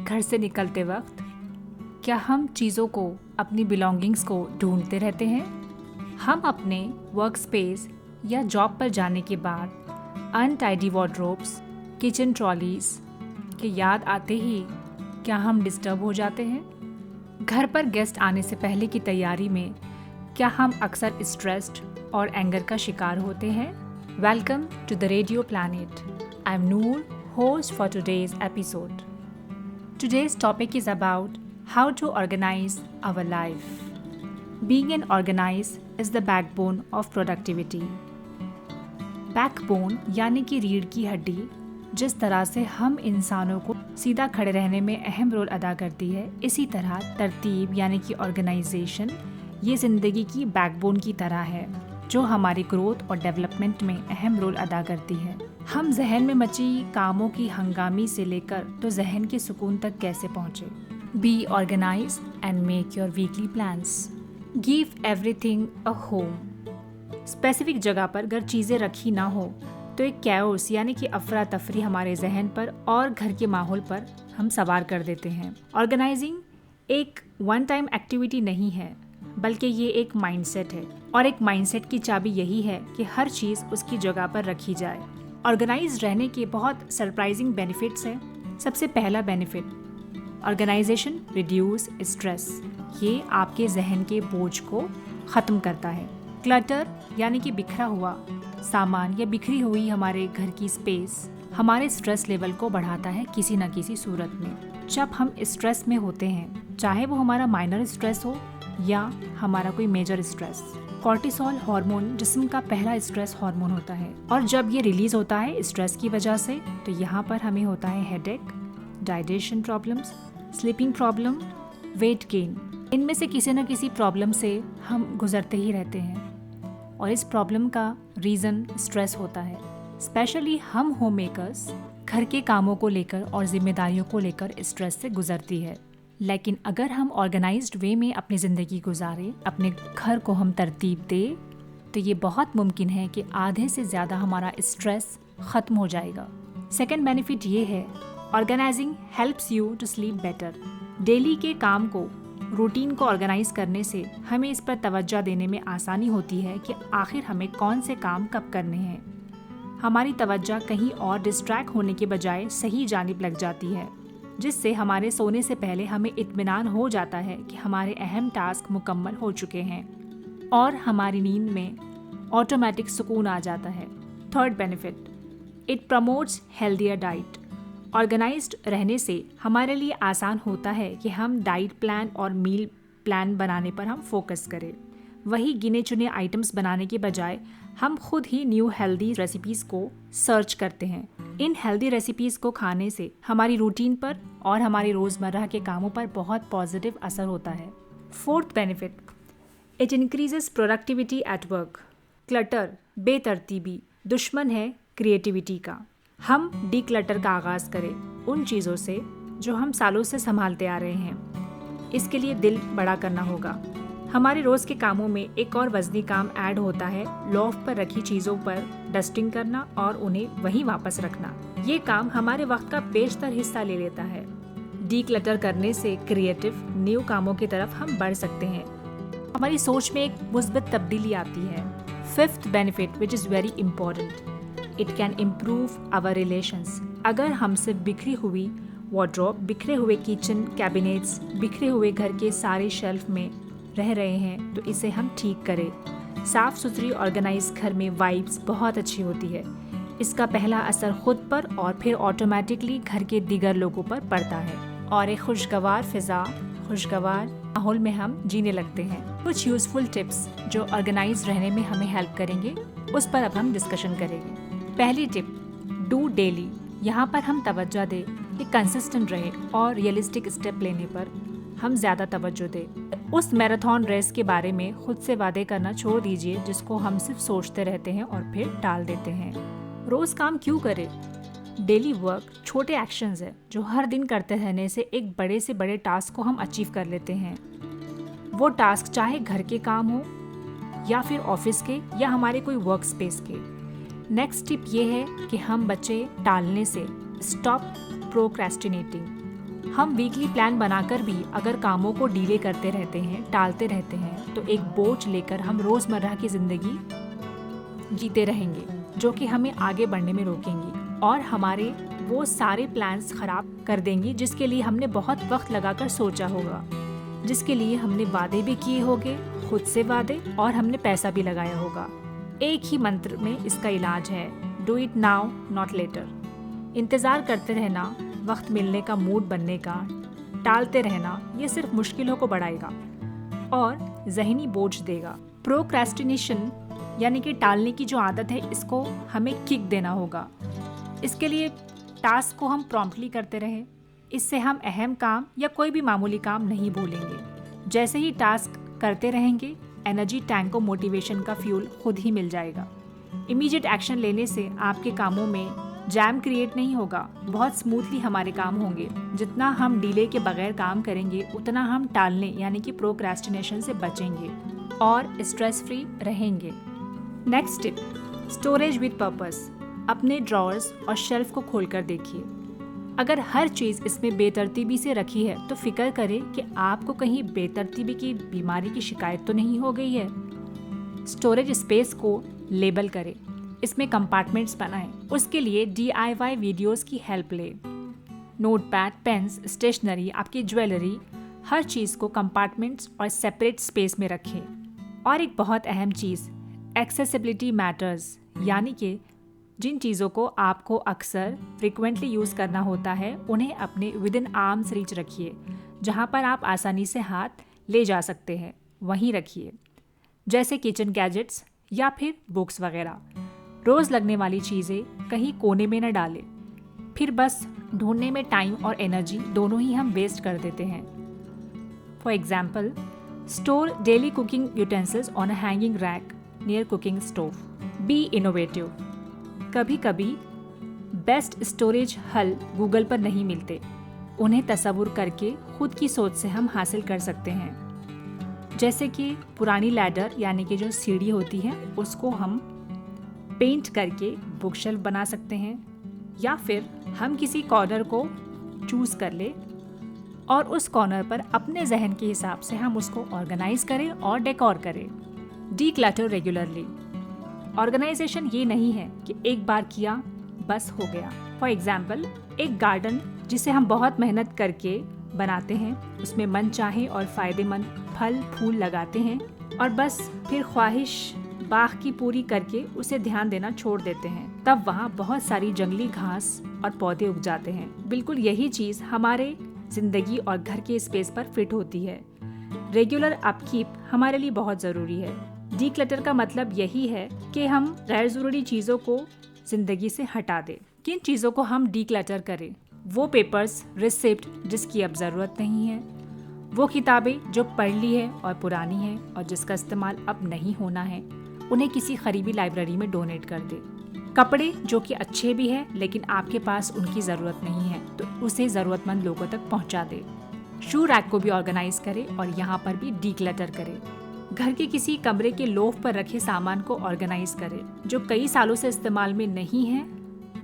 घर से निकलते वक्त क्या हम चीज़ों को, अपनी बिलोंगिंग्स को ढूंढते रहते हैं? हम अपने वर्क स्पेस या जॉब पर जाने के बाद अनटाइडी वार्डरोब्स, किचन ट्रॉलीज के याद आते ही क्या हम डिस्टर्ब हो जाते हैं? घर पर गेस्ट आने से पहले की तैयारी में क्या हम अक्सर स्ट्रेस्ड और एंगर का शिकार होते हैं? Welcome to the radio planet. I am Noor, host for today's episode. Today's topic is about how to organize our life. Being an organized is the backbone of productivity. Backbone यानी कि रीढ़ की हड्डी जिस तरह से हम इंसानों को सीधा खड़े रहने में अहम रोल अदा करती है, इसी तरह तरतीब यानी कि ऑर्गेनाइजेशन ये ज़िंदगी की बैकबोन की तरह है जो हमारी ग्रोथ और डेवलपमेंट में अहम रोल अदा करती है. हम जहन में मची कामों की हंगामी से लेकर तो जहन के सुकून तक कैसे पहुँचे. Be organise and make your weekly plans. Give everything a home. Specific जगह पर अगर चीज़ें रखी ना हो तो एक कैओस यानी कि अफरा तफरी हमारे जहन पर और घर के माहौल पर हम सवार कर देते हैं. ऑर्गेनाइजिंग एक वन टाइम एक्टिविटी नहीं है, बल्कि ये एक माइंडसेट है, और एक माइंडसेट की चाबी यही है कि हर चीज़ उसकी जगह पर रखी जाए. ऑर्गेनाइज रहने के बहुत सरप्राइजिंग बेनिफिट्स हैं. सबसे पहला बेनिफिट, ऑर्गेनाइजेशन रिड्यूस स्ट्रेस. ये आपके जहन के बोझ को ख़त्म करता है. क्लटर यानी कि बिखरा हुआ सामान या बिखरी हुई हमारे घर की स्पेस हमारे स्ट्रेस लेवल को बढ़ाता है किसी न किसी सूरत में. जब हम स्ट्रेस में होते हैं, चाहे वो हमारा माइनर स्ट्रेस हो या हमारा कोई मेजर स्ट्रेस, कॉर्टिसोल हार्मोन जिस्म का पहला स्ट्रेस हार्मोन होता है, और जब ये रिलीज होता है स्ट्रेस की वजह से तो यहाँ पर हमें होता है headache, digestion problems, sleeping problem, weight gain. इनमें से किसी न किसी प्रॉब्लम से हम गुजरते ही रहते हैं, और इस प्रॉब्लम का रीज़न स्ट्रेस होता है. स्पेशली हम होम मेकर्स घर के कामों को लेकर और जिम्मेदारियों को लेकर स्ट्रेस से गुजरती है. लेकिन अगर हम ऑर्गेनाइज्ड वे में अपनी ज़िंदगी गुजारें, अपने घर को हम तरतीब दें, तो ये बहुत मुमकिन है कि आधे से ज़्यादा हमारा स्ट्रेस ख़त्म हो जाएगा. सेकेंड बेनिफिट ये है, organising helps you to sleep better. Daily के काम को, रूटीन को ऑर्गेनाइज करने से हमें इस पर तवज्जो देने में आसानी होती है कि आखिर हमें कौन से काम कब करने हैं. हमारी तवज्जो कहीं और डिस्ट्रैक्ट होने के बजाय सही जानिब लग जाती है, जिससे हमारे सोने से पहले हमें इत्मीनान हो जाता है कि हमारे अहम टास्क मुकम्मल हो चुके हैं, और हमारी नींद में ऑटोमेटिक सुकून आ जाता है. Third benefit, it promotes healthier diet. Organised रहने से हमारे लिए आसान होता है कि हम डाइट प्लान और मील प्लान बनाने पर हम फोकस करें. वही गिने चुने आइटम्स बनाने के बजाय हम खुद ही न्यू हेल्दी रेसिपीज़ को सर्च करते हैं. इन हेल्दी रेसिपीज़ को खाने से हमारी रूटीन पर और हमारी रोज़मर्रा के कामों पर बहुत पॉजिटिव असर होता है. Fourth benefit, it increases productivity at work. Clutter, बेतरतीबी दुश्मन है क्रिएटिविटी का. हम डीक्लटर का आगाज़ करें उन चीज़ों से जो हम सालों से संभालते आ रहे हैं. इसके लिए दिल बड़ा करना होगा. हमारे रोज़ के कामों में एक और वज़नी काम ऐड होता है, लॉफ्ट पर रखी चीज़ों पर डस्टिंग करना और उन्हें वहीं वापस रखना. ये काम हमारे वक्त का बेशतर हिस्सा ले लेता है. डीक्लटर करने से क्रिएटिव न्यू कामों की तरफ हम बढ़ सकते हैं. हमारी सोच में एक मुस्बत तब्दीली आती है. Fifth benefit which is very important, it can improve our relations. अगर हमसे बिखरी हुई वार्डरोब, बिखरे हुए किचन कैबिनेट्स, बिखरे हुए घर के सारे शेल्फ में रह रहे हैं तो इसे हम ठीक करें. साफ सुथरी ऑर्गेनाइज घर में वाइब्स बहुत अच्छी होती है. इसका पहला असर खुद पर और फिर ऑटोमेटिकली घर के दीगर लोगों पर पड़ता है, और एक खुशगवार फिजा, खुशगवार माहौल में हम जीने लगते हैं. कुछ यूज़फुल टिप्स जो ऑर्गेनाइज रहने में हमें हेल्प करेंगे, उस पर अब हम डिस्कशन करेंगे. पहली टिप, डू डेली. यहाँ पर हम तवज्जो दें कि कंसिस्टेंट रहे और रियलिस्टिक स्टेप लेने पर हम ज़्यादा तवज्जो दें. उस मैराथन रेस के बारे में खुद से वादे करना छोड़ दीजिए जिसको हम सिर्फ सोचते रहते हैं और फिर टाल देते हैं. रोज़ काम क्यों करें? डेली वर्क छोटे एक्शंस है जो हर दिन करते रहने से एक बड़े से बड़े टास्क को हम अचीव कर लेते हैं. वो टास्क चाहे घर के काम हो या फिर ऑफिस के या हमारे कोई वर्क स्पेस के. नेक्स्ट टिप ये है कि हम बचे टालने से. Stop procrastinating. हम वीकली प्लान बनाकर भी अगर कामों को डीले करते रहते हैं, टालते रहते हैं, तो एक बोझ लेकर हम रोजमर्रा की जिंदगी जीते रहेंगे, जो कि हमें आगे बढ़ने में रोकेंगी और हमारे वो सारे प्लान्स खराब कर देंगी जिसके लिए हमने बहुत वक्त लगाकर सोचा होगा, जिसके लिए हमने वादे भी किए होंगे, खुद से वादे, और हमने पैसा भी लगाया होगा। एक ही मंत्र में इसका इलाज है, do it now not later. इंतज़ार करते रहना, वक्त मिलने का मूड बनने का, टालते रहना, ये सिर्फ मुश्किलों को बढ़ाएगा और ज़हनी बोझ देगा। प्रोक्रेस्टिनेशन यानी कि टालने की जो आदत है, इसको हमें किक देना होगा। इसके लिए टास्क को हम प्रॉम्प्टली करते रहें। इससे हम अहम काम या कोई भी मामूली काम नहीं भूलेंगे। जैसे ही टास्क करते रहेंगे, एनर्जी टैंक को मोटिवेशन का फ्यूल खुद ही मिल जाएगा। इमीडिएट एक्शन लेने से आपके कामों में जैम क्रिएट नहीं होगा, बहुत स्मूथली हमारे काम होंगे। जितना हम डिले के बगैर काम करेंगे, उतना हम टालने यानी कि प्रोक्रेस्टिनेशन से बचेंगे और स्ट्रेस फ्री रहेंगे। Next tip, storage with purpose. अपने ड्रॉअर्स और शेल्फ को खोलकर देखिए। अगर हर चीज़ इसमें बेतरतीबी से रखी है तो फिक्र करें कि आपको कहीं बेतरतीबी की बीमारी की शिकायत तो नहीं हो गई है। स्टोरेज स्पेस को लेबल करें, इसमें कंपार्टमेंट्स बनाएं। उसके लिए DIY वीडियोस की हेल्प लें। नोटपैड, पेन्स, स्टेशनरी, आपकी ज्वेलरी, हर चीज़ को कंपार्टमेंट्स और सेपरेट स्पेस में रखें। और एक बहुत अहम चीज़, एक्सेसिबिलिटी मैटर्स, यानी कि जिन चीज़ों को आपको अक्सर फ्रिक्वेंटली यूज़ करना होता है, उन्हें अपने विद इन आर्म्स रीच रखिए। जहाँ पर आप आसानी से हाथ ले जा सकते हैं वहीं रखिए, जैसे किचन गैजेट्स या फिर बुक्स वगैरह। रोज़ लगने वाली चीज़ें कहीं कोने में न डालें, फिर बस ढूंढने में टाइम और एनर्जी दोनों ही हम वेस्ट कर देते हैं। For example, store daily cooking utensils on a hanging rack near cooking stove. B innovative. कभी कभी बेस्ट स्टोरेज हल गूगल पर नहीं मिलते, उन्हें तसव्वुर करके खुद की सोच से हम हासिल कर सकते हैं। जैसे कि पुरानी लैडर यानी कि जो सीढ़ी होती है, उसको हम पेंट करके बुक शेल्फ बना सकते हैं, या फिर हम किसी कॉर्नर को चूज़ कर ले और उस कॉर्नर पर अपने जहन के हिसाब से हम उसको ऑर्गेनाइज करें और डेकोर करें। Declutter regularly. ऑर्गेनाइजेशन ये नहीं है कि एक बार किया बस हो गया। फॉर एग्जाम्पल, एक गार्डन जिसे हम बहुत मेहनत करके बनाते हैं, उसमें मन चाहे और फ़ायदेमंद फल फूल लगाते हैं और बस फिर ख्वाहिश बाग की पूरी करके उसे ध्यान देना छोड़ देते हैं, तब वहाँ बहुत सारी जंगली घास और पौधे उग जाते हैं। बिल्कुल यही चीज़ हमारे जिंदगी और घर के स्पेस पर फिट होती है। रेगुलर अपकीप हमारे लिए बहुत ज़रूरी है। डीक्लटर का मतलब यही है कि हम गैर ज़रूरी चीज़ों को ज़िंदगी से हटा दें। किन चीज़ों को हम डीक्लटर करें? वो पेपर्स, रिसिप्ट जिसकी अब ज़रूरत नहीं है, वो किताबें जो पढ़ ली है और पुरानी है और जिसका इस्तेमाल अब नहीं होना है, उन्हें किसी करीबी लाइब्रेरी में डोनेट कर दे। कपड़े जो कि अच्छे भी हैं लेकिन आपके पास उनकी ज़रूरत नहीं है, तो उसे ज़रूरतमंद लोगों तक पहुंचा दे। शू रैक को भी ऑर्गेनाइज करें और यहाँ पर भी डीक्लटर करें। घर के किसी कमरे के लोफ पर रखे सामान को ऑर्गेनाइज करें जो कई सालों से इस्तेमाल में नहीं है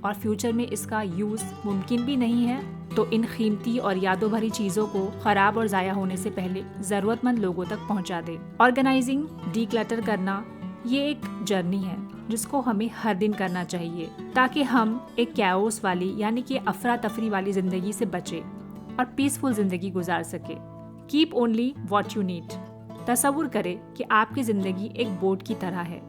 और फ्यूचर में इसका यूज़ मुमकिन भी नहीं है, तो इन कीमती और यादों भरी चीज़ों को ख़राब और ज़ाया होने से पहले ज़रूरतमंद लोगों तक पहुंचा दे। ऑर्गेनाइजिंग, डीक्लटर करना ये एक जर्नी है जिसको हमें हर दिन करना चाहिए, ताकि हम एक कैओस वाली यानी कि अफरा तफरी वाली ज़िंदगी से बचे और पीसफुल ज़िंदगी गुजार सके। Keep only what you need. तसव्वुर करें कि आपकी ज़िंदगी एक बोट की तरह है।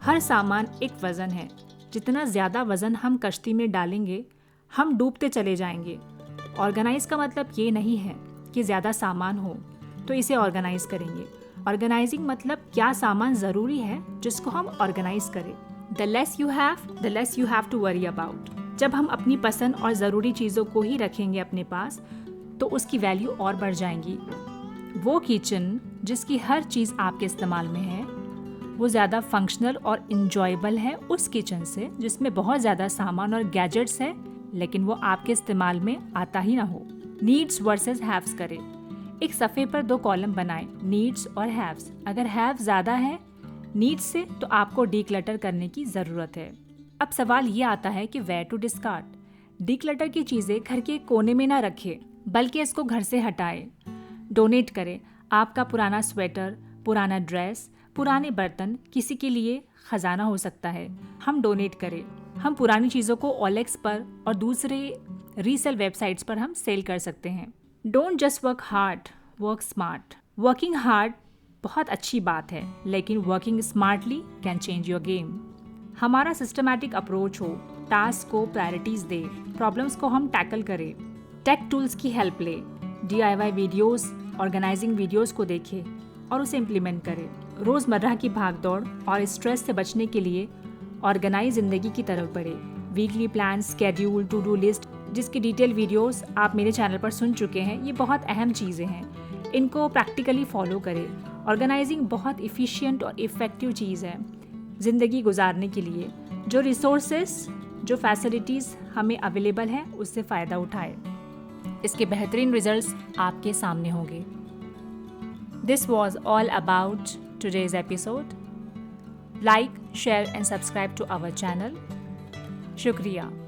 हर सामान एक वज़न है। जितना ज़्यादा वज़न हम कश्ती में डालेंगे, हम डूबते चले जाएंगे। ऑर्गेनाइज का मतलब ये नहीं है कि ज़्यादा सामान हो तो इसे ऑर्गेनाइज करेंगे। ऑर्गेनाइजिंग मतलब क्या सामान ज़रूरी है जिसको हम ऑर्गेनाइज करें। The less you have to worry about. जब हम अपनी पसंद और ज़रूरी चीज़ों को ही रखेंगे अपने पास, तो उसकी वैल्यू और बढ़ जाएंगी। वो किचन जिसकी हर चीज़ आपके इस्तेमाल में है, वो ज़्यादा फंक्शनल और इंजॉयबल है उस किचन से जिसमें बहुत ज़्यादा सामान और गैजेट्स है लेकिन वो आपके इस्तेमाल में आता ही ना हो। नीड्स वर्सेस हैव्स करें। एक सफ़े पर 2 कॉलम बनाएं, नीड्स और हैव्स। अगर हैव ज़्यादा है नीड्स से, तो आपको डीक्लटर करने की ज़रूरत है। अब सवाल ये आता है कि वेयर टू डिस्कार्ड। डीक्लटर की चीज़ें घर के कोने में ना रखें, बल्कि इसको घर से हटाएं। डोनेट करें। आपका पुराना स्वेटर, पुराना ड्रेस, पुराने बर्तन किसी के लिए खजाना हो सकता है। हम डोनेट करें। हम पुरानी चीज़ों को OLX पर और दूसरे रीसेल वेबसाइट्स पर हम सेल कर सकते हैं। Don't just work hard, work smart. Working hard बहुत अच्छी बात है, लेकिन working smartly can change your game. हमारा सिस्टमैटिक अप्रोच हो, टास्क को प्रायोरिटीज दे, प्रॉब्लम्स को हम टैकल करें, टेक टूल्स की हेल्प ले, DIY वीडियोस, ऑर्गेनाइजिंग वीडियोस को देखें और उसे इम्प्लीमेंट करें। रोज़मर्रा की भागदौड़ और स्ट्रेस से बचने के लिए ऑर्गेनाइज ज़िंदगी की तरफ बढ़े। Weekly plan, schedule, to do list, जिसकी डिटेल वीडियोस आप मेरे चैनल पर सुन चुके हैं, ये बहुत अहम चीज़ें हैं। इनको प्रैक्टिकली फॉलो करें। ऑर्गेनाइजिंग बहुत इफ़िशियंट और इफ़ेक्टिव चीज़ है ज़िंदगी गुजारने के लिए। जो रिसोर्सेस, जो फैसिलिटीज़ हमें अवेलेबल हैं, उससे फ़ायदा उठाएं। इसके बेहतरीन रिजल्ट्स आपके सामने होंगे। This was all about today's episode. Like, share and subscribe to our channel. Shukriya.